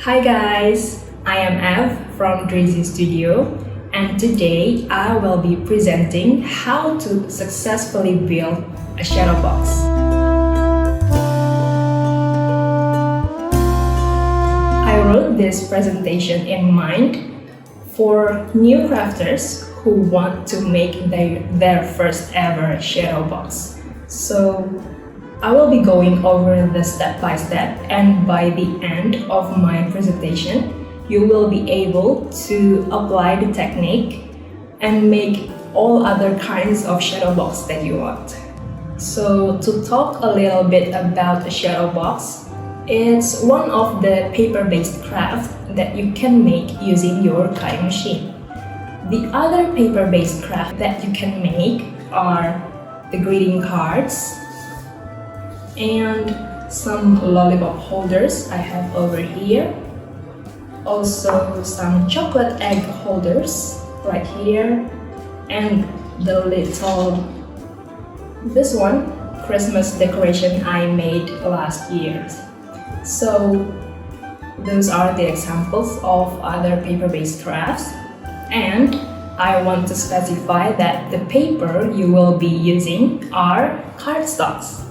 Hi guys, I am Ev from Drizy Studio, and today I will be presenting how to successfully build a shadow box. I wrote this presentation in mind for new crafters who want to make their first ever shadow box. So I will be going over the step by step, and by the end of my presentation, you will be able to apply the technique and make all other kinds of shadow box that you want. So to talk a little bit about a shadow box, it's one of the paper-based crafts that you can make using your cutting machine. The other paper-based craft that you can make are the greeting cards, and some lollipop holders I have over here. Also some chocolate egg holders right here, and this one Christmas decoration I made last year. So those are the examples of other paper-based crafts, and I want to specify that the paper you will be using are cardstocks.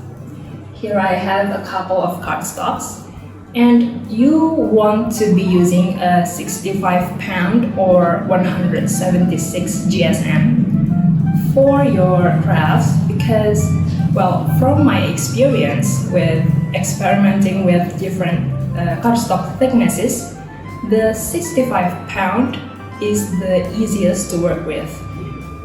Here I have a couple of cardstocks, and you want to be using a 65 pound or 176 GSM for your crafts because, well, from my experience with experimenting with different cardstock thicknesses, the 65 pound is the easiest to work with.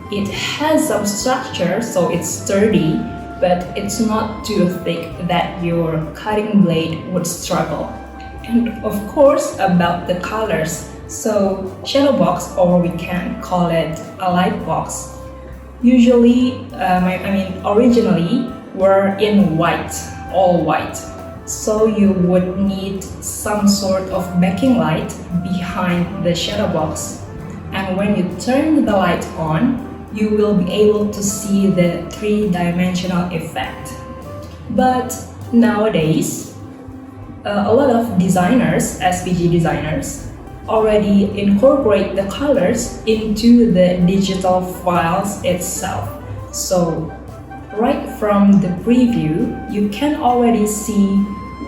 It has some structure, so it's sturdy, but it's not too thick that your cutting blade would struggle. And of course, about the colors. So shadow box, or we can call it a light box, usually, originally were in white, all white. So you would need some sort of backing light behind the shadow box. And when you turn the light on, you will be able to see the three-dimensional effect. But nowadays, a lot of designers, SVG designers, already incorporate the colors into the digital files itself. So right from the preview, you can already see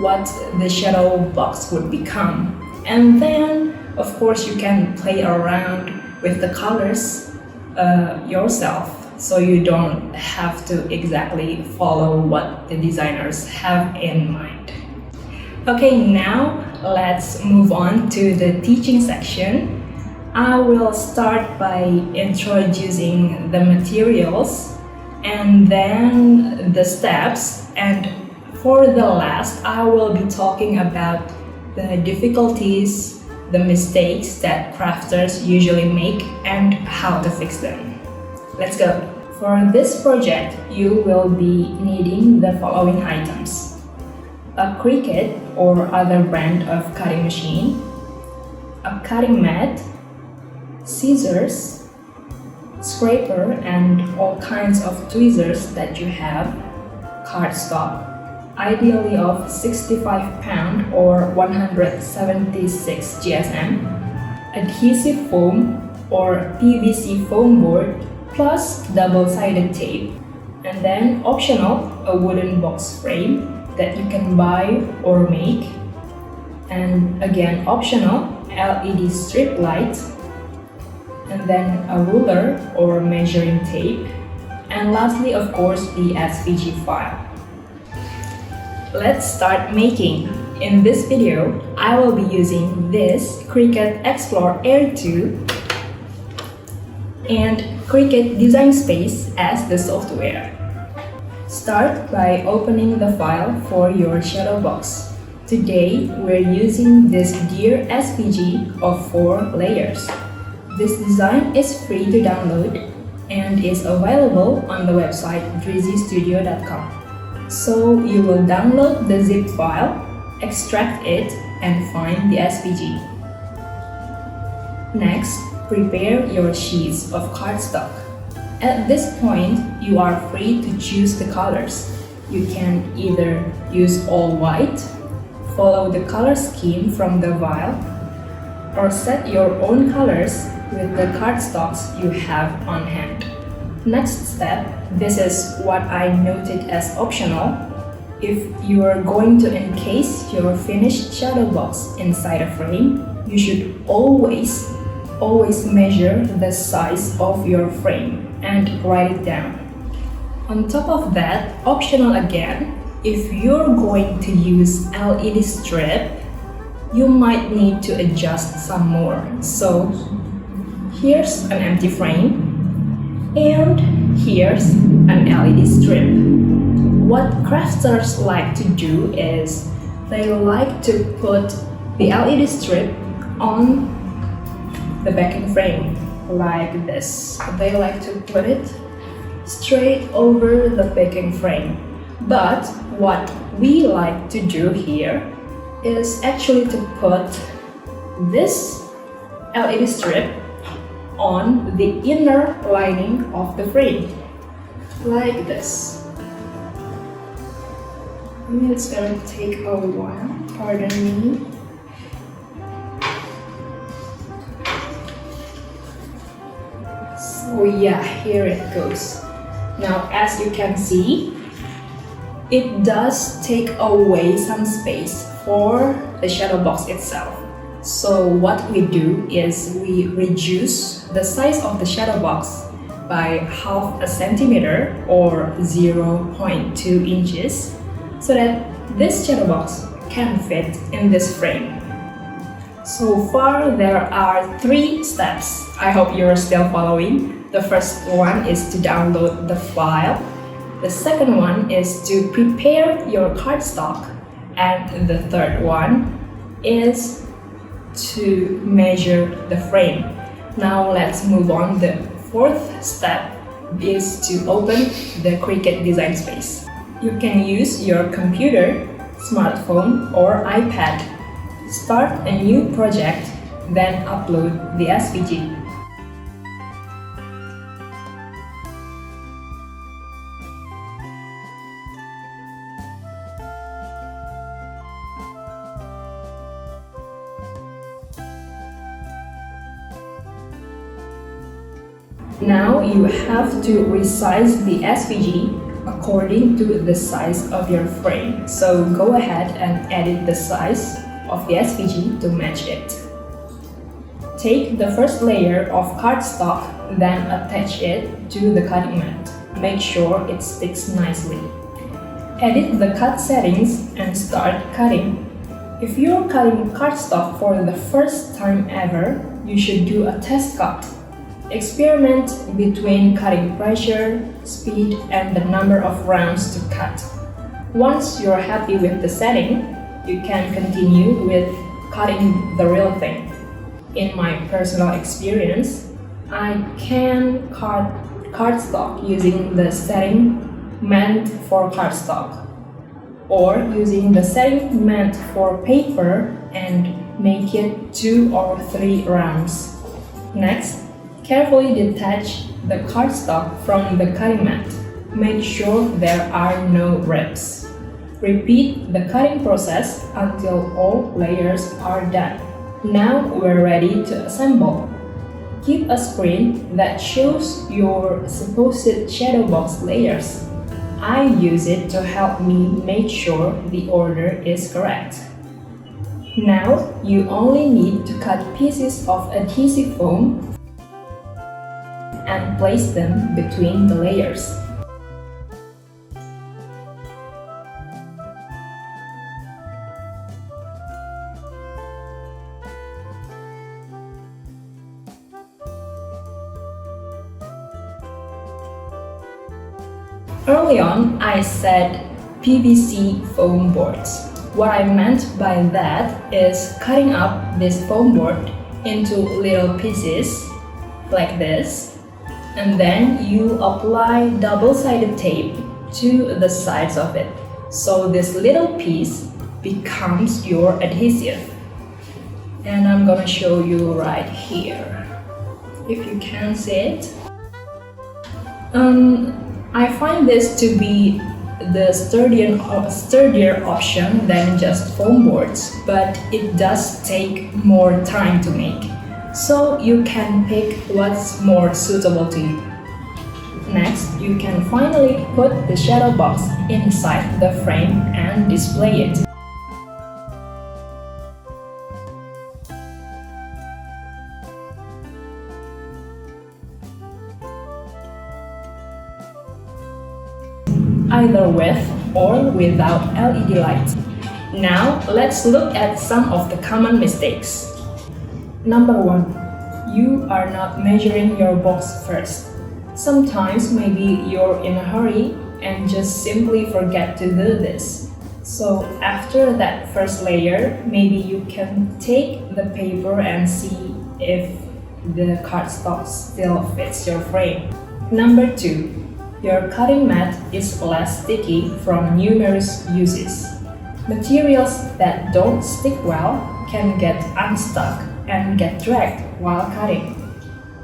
what the shadow box would become. And then, of course, you can play around with the colors yourself, so you don't have to exactly follow what the designers have in mind. Okay, now let's move on to the teaching section. I will start by introducing the materials and then the steps, and for the last I will be talking about the difficulties, the mistakes that crafters usually make, and how to fix them. Let's go! For this project, you will be needing the following items: a Cricut or other brand of cutting machine, a cutting mat, scissors, scraper and all kinds of tweezers that you have, cardstock, ideally of 65 pound or 176 GSM, adhesive foam or PVC foam board, plus double-sided tape, and then optional, a wooden box frame that you can buy or make, and again optional, LED strip light, and then a ruler or measuring tape, and lastly, of course, the SVG file. Let's start making. In this video, I will be using this Cricut Explore Air 2 and Cricut Design Space as the software. Start by opening the file for your shadow box. Today, we're using this Deer SVG of 4 layers. This design is free to download and is available on the website drizystudio.com. So you will download the zip file, extract it, and find the SVG. Next, prepare your sheets of cardstock. At this point, you are free to choose the colors. You can either use all white, follow the color scheme from the vial, or set your own colors with the cardstocks you have on hand. Next step, this is what I noted as optional. If you are going to encase your finished shadow box inside a frame, you should always measure the size of your frame and write it down. On top of that, optional again, if you're going to use LED strip, you might need to adjust some more. So here's an empty frame and here's an LED strip. What crafters like to do is they like to put the LED strip on the backing frame like this. They like to put it straight over the backing frame. But what we like to do here is actually to put this LED strip on the inner lining of the frame like this. It's gonna take a while, pardon me. So yeah, here it goes. Now as you can see, it does take away some space for the shadow box itself. So what we do is we reduce the size of the shadow box by half a centimeter or 0.2 inches so that this shadow box can fit in this frame. So far there are 3 steps. I hope you're still following. The first one is to download the file. The second one is to prepare your cardstock. And the third one is to measure the frame. Now let's move on. The fourth step is to open the Cricut design space. You can use your computer, smartphone or iPad. Start a new project, then upload the SVG. Now you have to resize the SVG according to the size of your frame. So go ahead and edit the size of the SVG to match it. Take the first layer of cardstock, then attach it to the cutting mat. Make sure it sticks nicely. Edit the cut settings and start cutting. If you're cutting cardstock for the first time ever, you should do a test cut. Experiment between cutting pressure, speed, and the number of rounds to cut. Once you're happy with the setting, you can continue with cutting the real thing. In my personal experience, I can cut cardstock using the setting meant for cardstock, or using the setting meant for paper and make it 2 or 3 rounds. Next, carefully detach the cardstock from the cutting mat. Make sure there are no rips. Repeat the cutting process until all layers are done. Now we're ready to assemble. Keep a screen that shows your supposed shadow box layers. I use it to help me make sure the order is correct. Now you only need to cut pieces of adhesive foam and place them between the layers. Early on, I said PVC foam boards. What I meant by that is cutting up this foam board into little pieces like this, and then you apply double-sided tape to the sides of it. So this little piece becomes your adhesive. And I'm gonna show you right here, if you can see it. I find this to be the sturdier option than just foam boards, but it does take more time to make. So you can pick what's more suitable to you. Next, you can finally put the shadow box inside the frame and display it. Either with or without LED lights. Now, let's look at some of the common mistakes. Number 1. You are not measuring your box first. Sometimes maybe you're in a hurry and just simply forget to do this. So after that first layer, maybe you can take the paper and see if the cardstock still fits your frame. Number 2. Your cutting mat is less sticky from numerous uses. Materials that don't stick well can get unstuck and get dragged while cutting.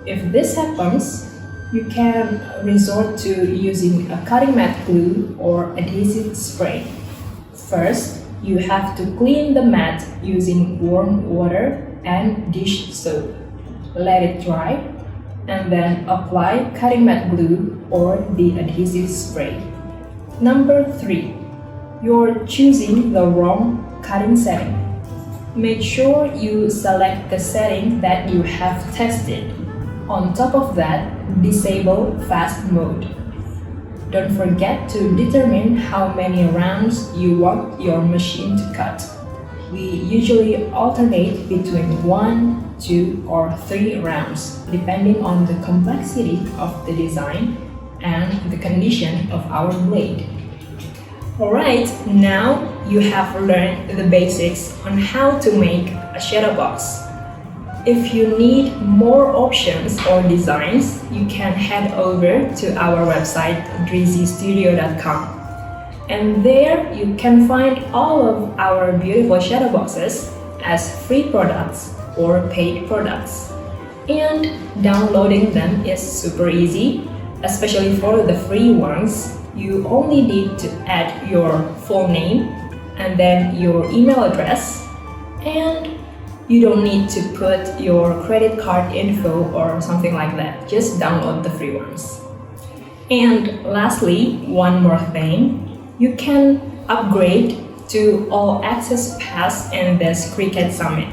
If this happens, you can resort to using a cutting mat glue or adhesive spray. First, you have to clean the mat using warm water and dish soap. Let it dry, and then apply cutting mat glue or the adhesive spray. Number 3. You're choosing the wrong cutting setting. Make sure you select the setting that you have tested. On top of that, disable fast mode. Don't forget to determine how many rounds you want your machine to cut. We usually alternate between 1, 2, or 3 rounds, depending on the complexity of the design and the condition of our blade. Alright, now you have learned the basics on how to make a shadow box. If you need more options or designs, you can head over to our website drizystudio.com. And there you can find all of our beautiful shadow boxes as free products or paid products. And downloading them is super easy, especially for the free ones. You only need to add your full name and then your email address, and you don't need to put your credit card info or something like that. Just download the free ones. And lastly, one more thing. You can upgrade to All Access Pass in this Cricut Summit.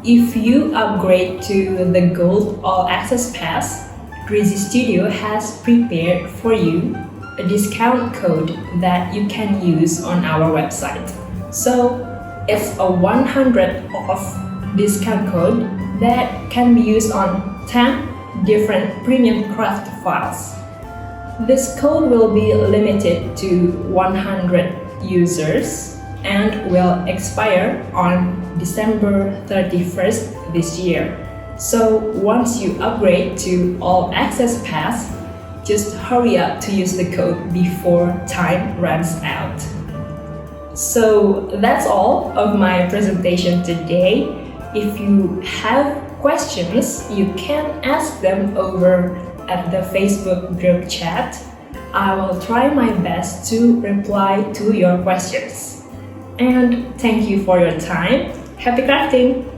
If you upgrade to the Gold All Access Pass, Drizy Studio has prepared for you a discount code that you can use on our website. So it's a 100 off discount code that can be used on 10 different premium craft files. This code will be limited to 100 users and will expire on December 31st this year. So once you upgrade to All Access Pass, just hurry up to use the code before time runs out. So that's all of my presentation today. If you have questions, you can ask them over at the Facebook group chat. I will try my best to reply to your questions. And thank you for your time. Happy crafting!